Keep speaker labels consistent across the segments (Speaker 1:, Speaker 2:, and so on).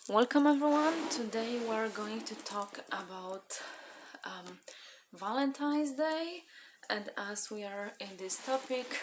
Speaker 1: Welcome everyone. Today we're going to talk about Valentine's Day, and as we are in this topic,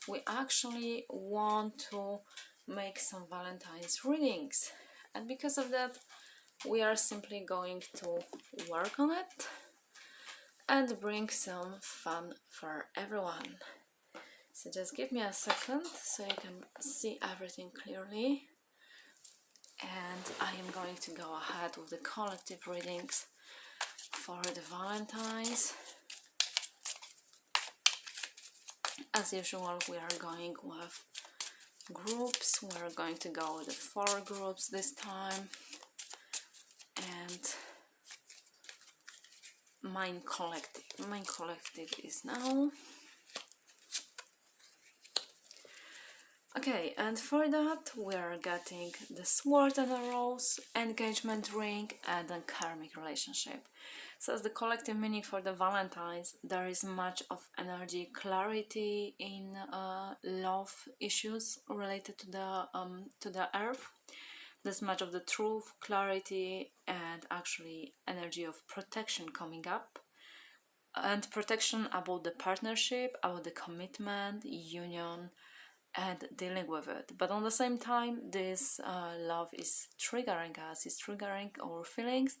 Speaker 1: we actually want to make some Valentine's readings, and because of that, we are simply going to work on it and bring some fun for everyone. So just give me a second so you can see everything clearly. And I am going to go ahead with the collective readings for the Valentines. As usual, we are going with groups. We are going to go with the 4 groups this time. And Mind Collective is now. Okay, and for that we are getting the Sword and the Rose, Engagement Ring, and a Karmic Relationship. So as the collective meaning for the Valentines, there is much of energy, clarity in love issues related to the earth. There's much of the truth, clarity, and actually energy of protection coming up. And protection about the partnership, about the commitment, union, and dealing with it. But on the same time, this love is triggering us, is triggering our feelings,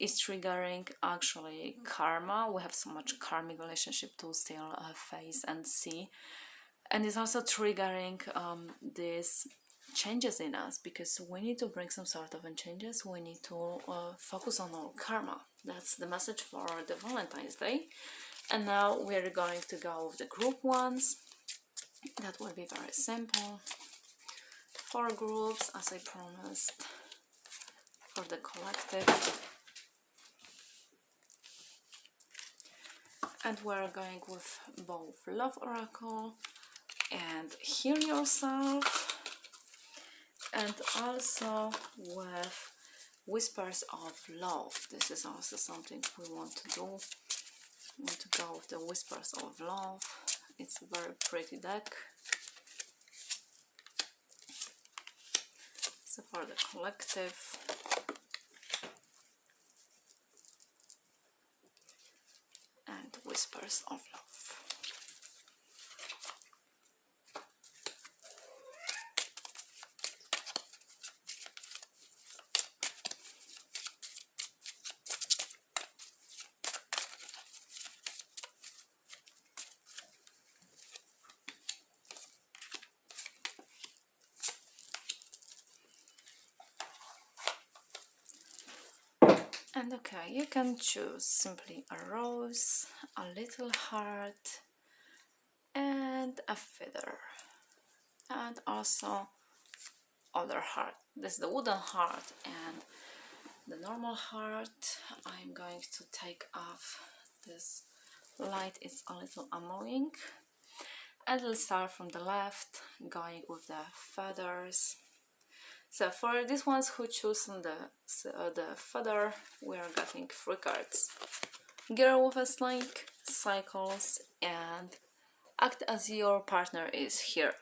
Speaker 1: is triggering actually karma. We have so much karmic relationship to still face and see, and it's also triggering these changes in us, because we need to bring some sort of changes. We need to focus on our karma. That's the message for the Valentine's Day. And now we're going to go with the group ones. That will be very simple. 4 groups, as I promised, for the collective. And we're going with both Love Oracle and Heal Yourself, and also with Whispers of Love. This is also something we want to do. We want to go with the Whispers of Love. It's a very pretty deck. So for the collective, and Whispers of Love. And okay, you can choose simply a rose, a little heart, and a feather, and also other heart. This is the wooden heart and the normal heart. I'm going to take off this light, it's a little annoying. And let's start from the left, going with the feathers. So for these ones who choose the feather, we are getting 3 cards. Girl with a snake, cycles, and act as your partner is here.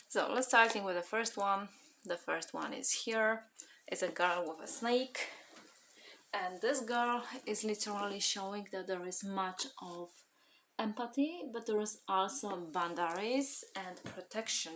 Speaker 1: So let's starting with the first one. The first one is here. It's a girl with a snake. And this girl is literally showing that there is much of empathy, but there is also boundaries and protection.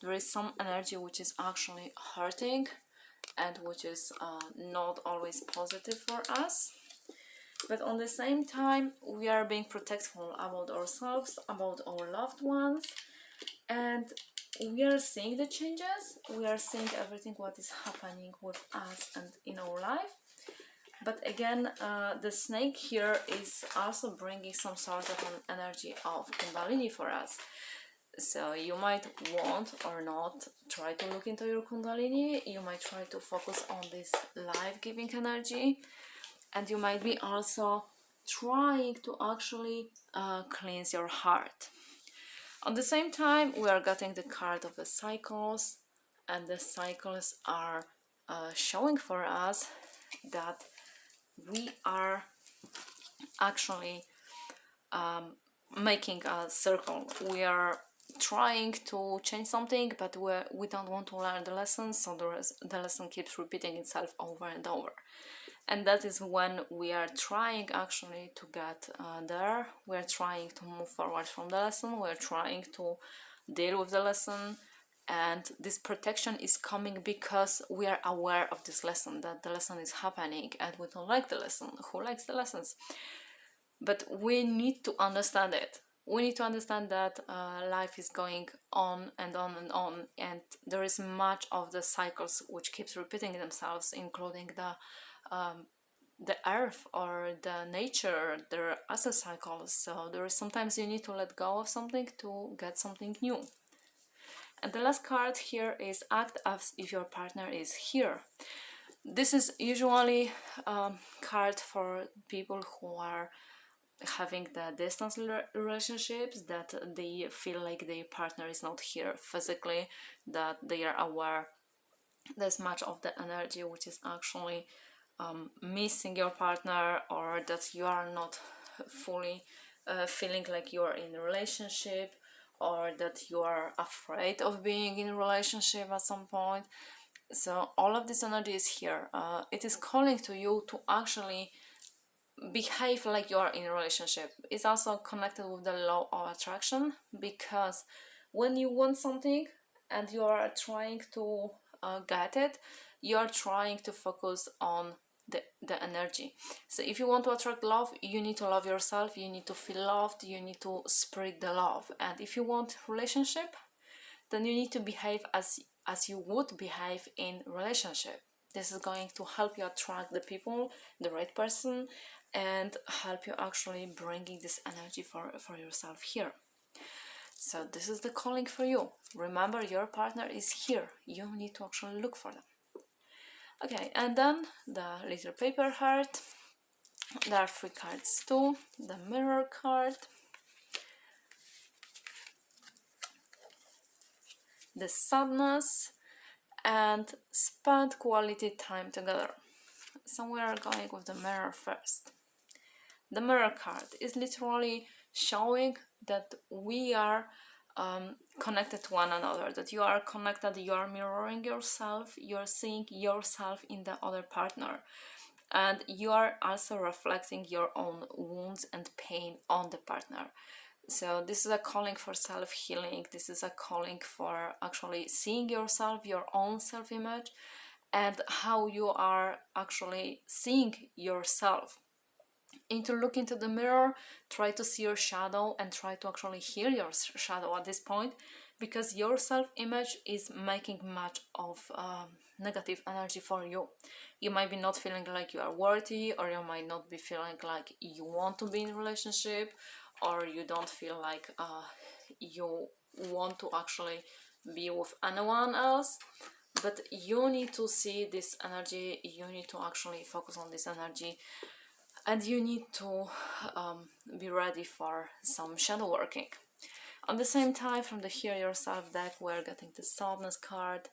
Speaker 1: There is some energy which is actually hurting and which is not always positive for us. But on the same time, we are being protectful about ourselves, about our loved ones, and we are seeing the changes. We are seeing everything what is happening with us and in our life. But again, the snake here is also bringing some sort of an energy of Kundalini for us. So you might want or not try to look into your Kundalini. You might try to focus on this life-giving energy. And you might be also trying to actually cleanse your heart. On the same time, we are getting the card of the cycles. And the cycles are showing for us that we are actually making a circle. We are trying to change something, but we don't want to learn the lesson, so the lesson keeps repeating itself over and over. And that is when we are trying actually to get there. We're trying to move forward from the lesson, we're trying to deal with the lesson, and this protection is coming because we are aware of this lesson, that the lesson is happening, and we don't like the lesson. Who likes the lessons? But we need to understand it. We need to understand that life is going on and on and on, and there is much of the cycles which keeps repeating themselves, including the earth or the nature. There are other cycles, so there is sometimes you need to let go of something to get something new. And the last card here is act as if your partner is here. This is usually a card for people who are having the distance relationships, that they feel like their partner is not here physically, that they are aware there's much of the energy which is actually missing your partner, or that you are not fully feeling like you are in a relationship, or that you are afraid of being in a relationship at some point. So all of this energy is here. It is calling to you to actually behave like you are in a relationship. It's also connected with the law of attraction, because when you want something and you are trying to get it, you are trying to focus on the energy. So if you want to attract love, you need to love yourself, you need to feel loved, you need to spread the love. And if you want relationship, then you need to behave as you would behave in relationship. This is going to help you attract the people, the right person, and help you actually bringing this energy for yourself here. So this is the calling for you. Remember, your partner is here. You need to actually look for them. Okay, and then the little paper heart. There are 3 cards too. The mirror card, the sadness, and spend quality time together. So we are going with the mirror first. The mirror card is literally showing that we are connected to one another, that you are connected, you are mirroring yourself, you are seeing yourself in the other partner, and you are also reflecting your own wounds and pain on the partner. So this is a calling for self-healing. This is a calling for actually seeing yourself, your own self-image, and how you are actually seeing yourself. And to look into the mirror, try to see your shadow and try to actually heal your shadow at this point, because your self-image is making much of negative energy for you. You might be not feeling like you are worthy, or you might not be feeling like you want to be in a relationship, or you don't feel like you want to actually be with anyone else. But you need to see this energy, you need to actually focus on this energy, and you need to be ready for some shadow working. At the same time, from the Hear Yourself deck, we're getting the sadness card.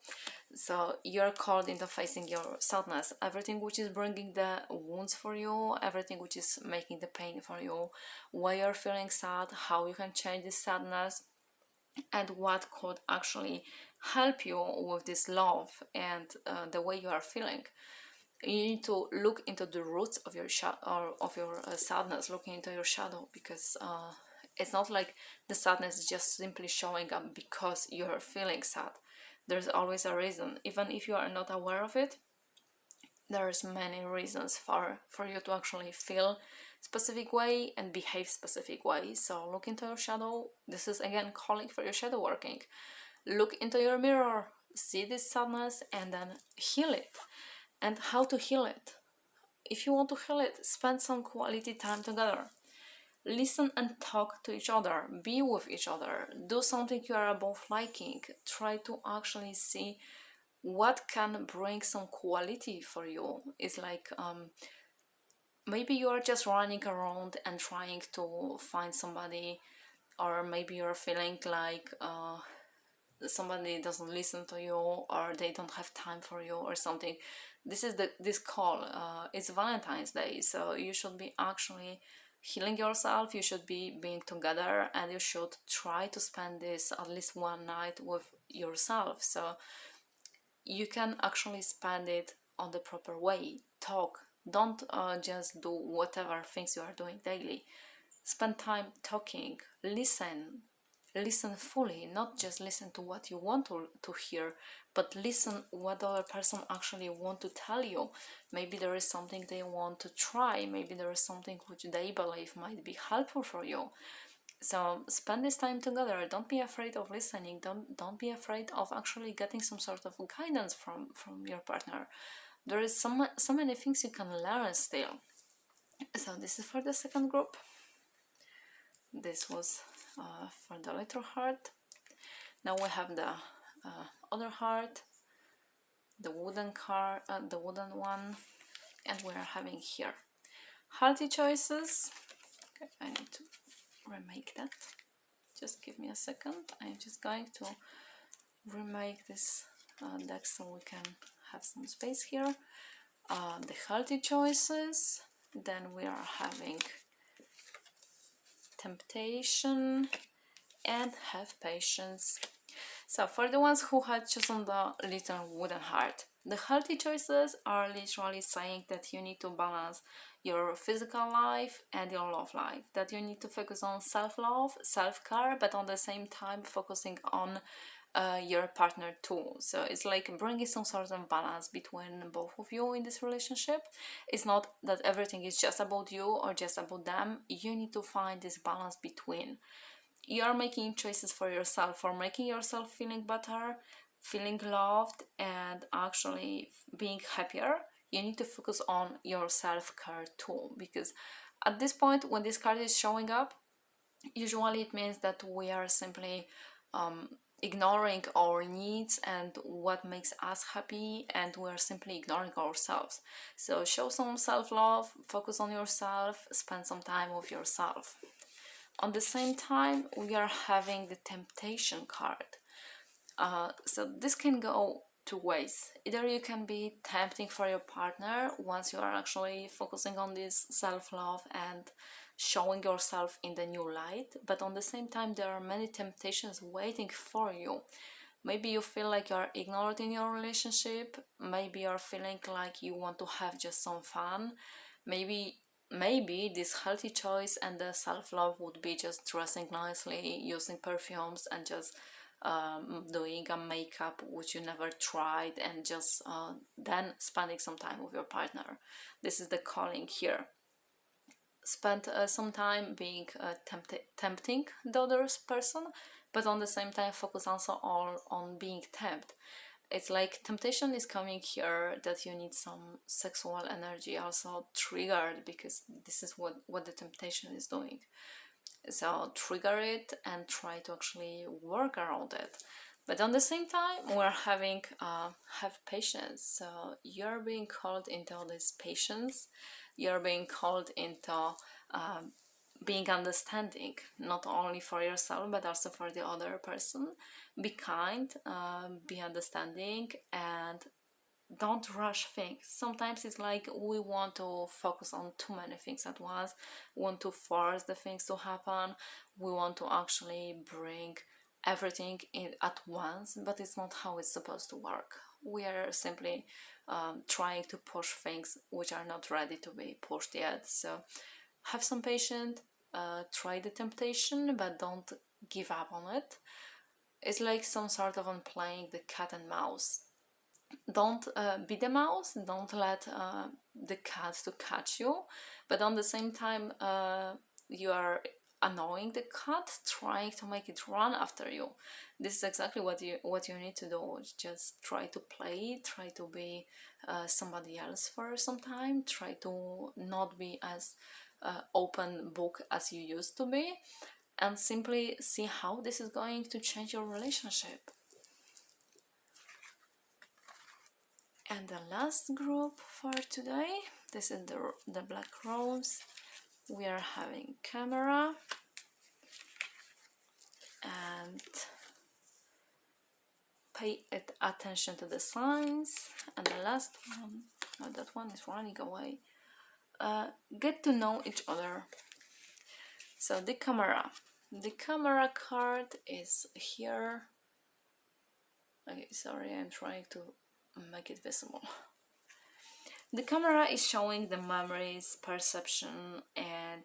Speaker 1: So you're called into facing your sadness, everything which is bringing the wounds for you, everything which is making the pain for you, why you're feeling sad, how you can change this sadness, and what could actually help you with this love and the way you are feeling. You need to look into the roots of your sadness, looking into your shadow, because it's not like the sadness is just simply showing up because you're feeling sad. There's always a reason. Even if you are not aware of it, there's many reasons for you to actually feel specific way and behave specific way. So look into your shadow. This is again calling for your shadow working. Look into your mirror, see this sadness, and then heal it. And how to heal it? If you want to heal it, spend some quality time together. Listen and talk to each other. Be with each other. Do something you are both liking. Try to actually see what can bring some quality for you. It's like maybe you are just running around and trying to find somebody, or maybe you're feeling like somebody doesn't listen to you, or they don't have time for you or something. This is this call. It's Valentine's Day, so you should be actually healing yourself, you should be being together, and you should try to spend this at least one night with yourself, so you can actually spend it on the proper way. Talk, don't just do whatever things you are doing daily. Spend time talking, listen fully, not just listen to what you want to hear, but listen what the other person actually want to tell you. Maybe there is something they want to try, maybe there is something which they believe might be helpful for you. So spend this time together. Don't be afraid of listening. Don't be afraid of actually getting some sort of guidance from your partner. There is so many things you can learn still. So this is for the second group. This was for the little heart. Now we have the other heart, the wooden the wooden one, and we are having here healthy choices. Okay, I need to remake that. Just give me a second. I'm just going to remake this deck so we can have some space here. The healthy choices. Then we are having temptation and have patience. So for the ones who had chosen the little wooden heart, the healthy choices are literally saying that you need to balance your physical life and your love life, that you need to focus on self-love, self-care, but on the same time focusing on your partner too. So it's like bringing some sort of balance between both of you in this relationship. It's not that everything is just about you or just about them. You need to find this balance between. You are making choices for yourself, for making yourself feeling better, feeling loved, and actually being happier. You need to focus on your self-care too, because at this point when this card is showing up, usually it means that we are simply ignoring our needs and what makes us happy, and we are simply ignoring ourselves. So show some self-love, focus on yourself, spend some time with yourself. On the same time, we are having the temptation card. So this can go two ways. Either you can be tempting for your partner once you are actually focusing on this self-love and showing yourself in the new light, but on the same time there are many temptations waiting for you. Maybe you feel like you're ignored in your relationship, maybe you're feeling like you want to have just some fun, maybe this healthy choice and the self-love would be just dressing nicely, using perfumes, and just doing a makeup which you never tried, and just then spending some time with your partner. This is the calling here. Spend some time being tempting the other person, but on the same time focus also on being tempted. It's like temptation is coming here, that you need some sexual energy also triggered, because this is what the temptation is doing. So trigger it and try to actually work around it. But on the same time, we're having have patience. So you're being called into this patience. You're being called into being understanding, not only for yourself but also for the other person. Be kind, be understanding, and don't rush things. Sometimes it's like we want to focus on too many things at once, want to force the things to happen, we want to actually bring everything in at once, but it's not how it's supposed to work. We are simply trying to push things which are not ready to be pushed yet. So have some patience, try the temptation, but don't give up on it. It's like some sort of on playing the cat and mouse. Don't be the mouse, don't let the cat to catch you, but on the same time you are annoying the cat, trying to make it run after you. This is exactly what you need to do. Just try to play, try to be somebody else for some time, try to not be as open book as you used to be, and simply see how this is going to change your relationship. And the last group for today, this is the black rose. We are having camera and pay attention to the signs. And the last one, oh, that one is running away. Get to know each other. So the camera card is here. Okay, sorry, I'm trying to make it visible. The camera is showing the memories, perception, and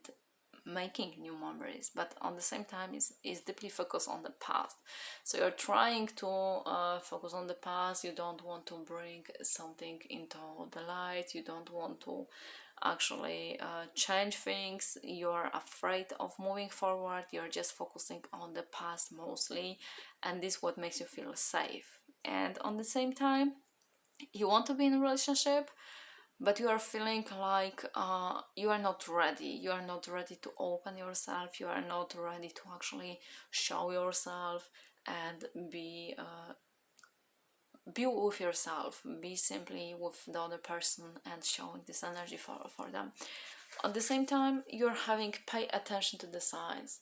Speaker 1: making new memories, but on the same time is deeply focused on the past. So you're trying to focus on the past. You don't want to bring something into the light. You don't want to actually change things. You're afraid of moving forward. You're just focusing on the past mostly, and this is what makes you feel safe. And on the same time, you want to be in a relationship, but you are feeling like you are not ready. You are not ready to open yourself. You are not ready to actually show yourself and be with yourself. Be simply with the other person and showing this energy for them. At the same time, you're having pay attention to the signs.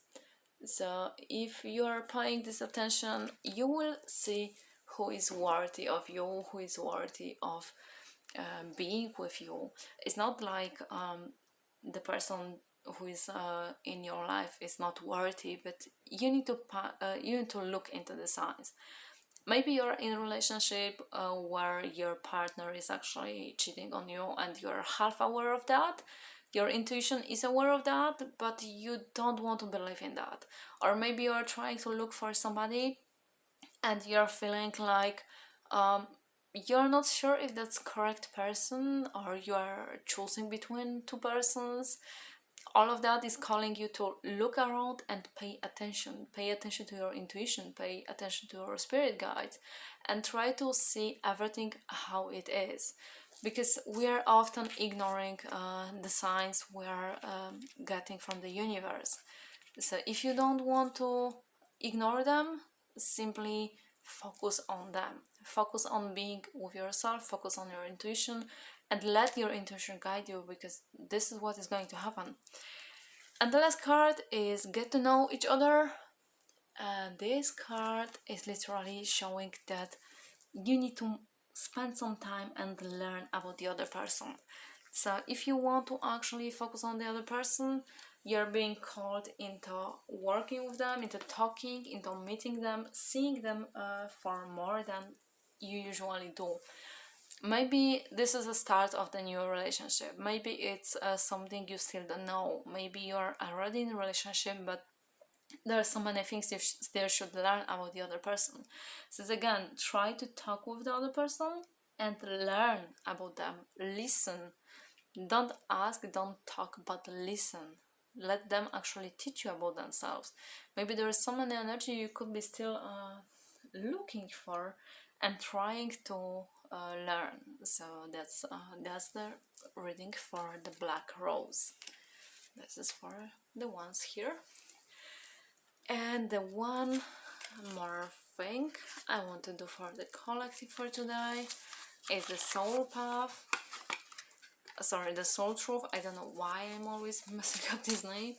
Speaker 1: So if you are paying this attention, you will see who is worthy of you, who is worthy of being with you. It's not like the person who is in your life is not worthy, but you need to look into the signs. Maybe you're in a relationship where your partner is actually cheating on you and you're half aware of that. Your intuition is aware of that, but you don't want to believe in that. Or maybe you're trying to look for somebody and you're feeling like you're not sure if that's correct person, or you are choosing between two persons. All of that is calling you to look around and pay attention to your intuition, pay attention to your spirit guides, and try to see everything how it is, because we are often ignoring the signs we are getting from the universe. So if you don't want to ignore them, simply focus on them. Focus on being with yourself, focus on your intuition, and let your intuition guide you, because this is what is going to happen. And the last card is get to know each other. And this card is literally showing that you need to spend some time and learn about the other person. So if you want to actually focus on the other person, you're being called into working with them, into talking, into meeting them, seeing them for more than you usually do. Maybe this is the start of the new relationship. Maybe it's something you still don't know. Maybe you're already in a relationship, but there are so many things you still should learn about the other person. So again, try to talk with the other person and learn about them. Listen. Don't ask, don't talk, but listen. Let them actually teach you about themselves. Maybe there is so many energy you could be still looking for and trying to learn. So that's the reading for the black rose. This is for the ones here. And the one more thing I want to do for the collective for today is the soul path. Sorry, the soul truth. I don't know why I'm always messing up this name.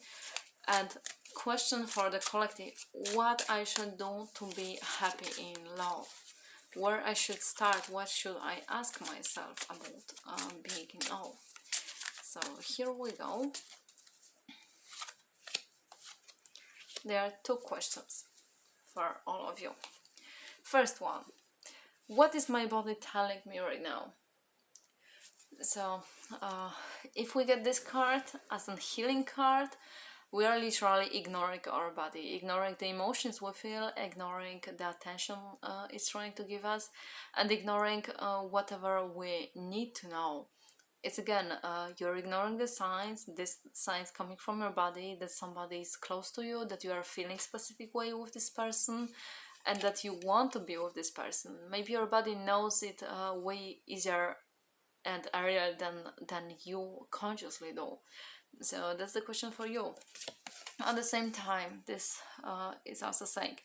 Speaker 1: And question for the collective: what I should do to be happy in love? Where I should start? What should I ask myself about being in love? So here we go. There are two questions for all of you. First one: what is my body telling me right now? So if we get this card as a healing card, we are literally ignoring our body, ignoring the emotions we feel, ignoring the attention it's trying to give us, and ignoring whatever we need to know. It's again, you're ignoring the signs, this signs coming from your body, that somebody is close to you, that you are feeling specific way with this person, and that you want to be with this person. Maybe your body knows it way easier and earlier than you consciously do. So that's the question for you. At the same time, this is also saying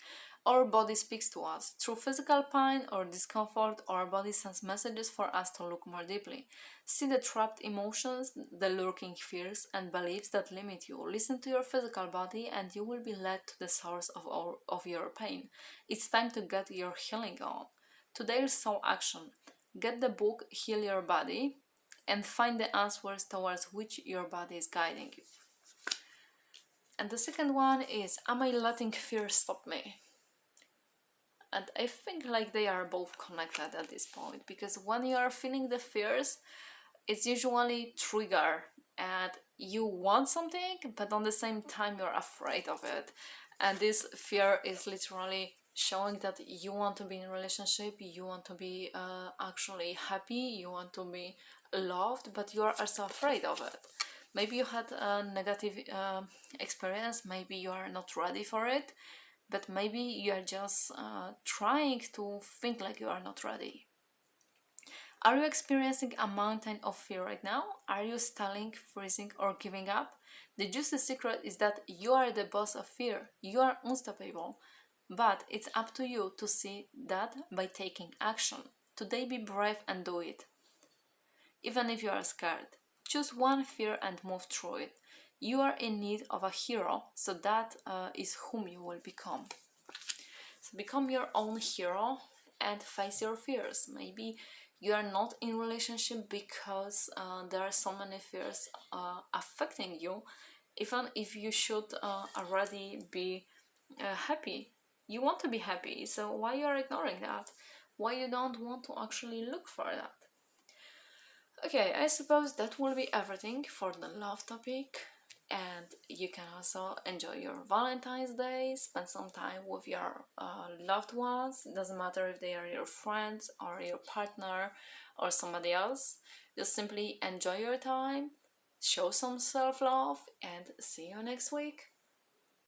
Speaker 1: our body speaks to us through physical pain or discomfort. Our body sends messages for us to look more deeply, see the trapped emotions, the lurking fears and beliefs that limit you. Listen to your physical body and you will be led to the source of your pain. It's time to get your healing on. Today's soul action: get the book Heal Your Body and find the answers towards which your body is guiding you. And the second one is, am I letting fear stop me? And I think like they are both connected at this point, because when you are feeling the fears, it's usually trigger and you want something, but on the same time you're afraid of it. And this fear is literally showing that you want to be in a relationship, you want to be actually happy, you want to be loved, but you are also afraid of it. Maybe you had a negative experience, maybe you are not ready for it, but maybe you are just trying to think like you are not ready. Are you experiencing a mountain of fear right now? Are you stalling, freezing, or giving up? The juicy secret is that you are the boss of fear. You are unstoppable. But it's up to you to see that by taking action. Today, be brave and do it. Even if you are scared, choose one fear and move through it. You are in need of a hero, so that is whom you will become. So become your own hero and face your fears. Maybe you are not in relationship because there are so many fears affecting you. Even if you should already be happy, you want to be happy. So why you are ignoring that? Why you don't want to actually look for that? Okay, I suppose that will be everything for the love topic. And you can also enjoy your Valentine's Day, spend some time with your loved ones. It doesn't matter if they are your friends or your partner or somebody else. Just simply enjoy your time, show some self love, and see you next week.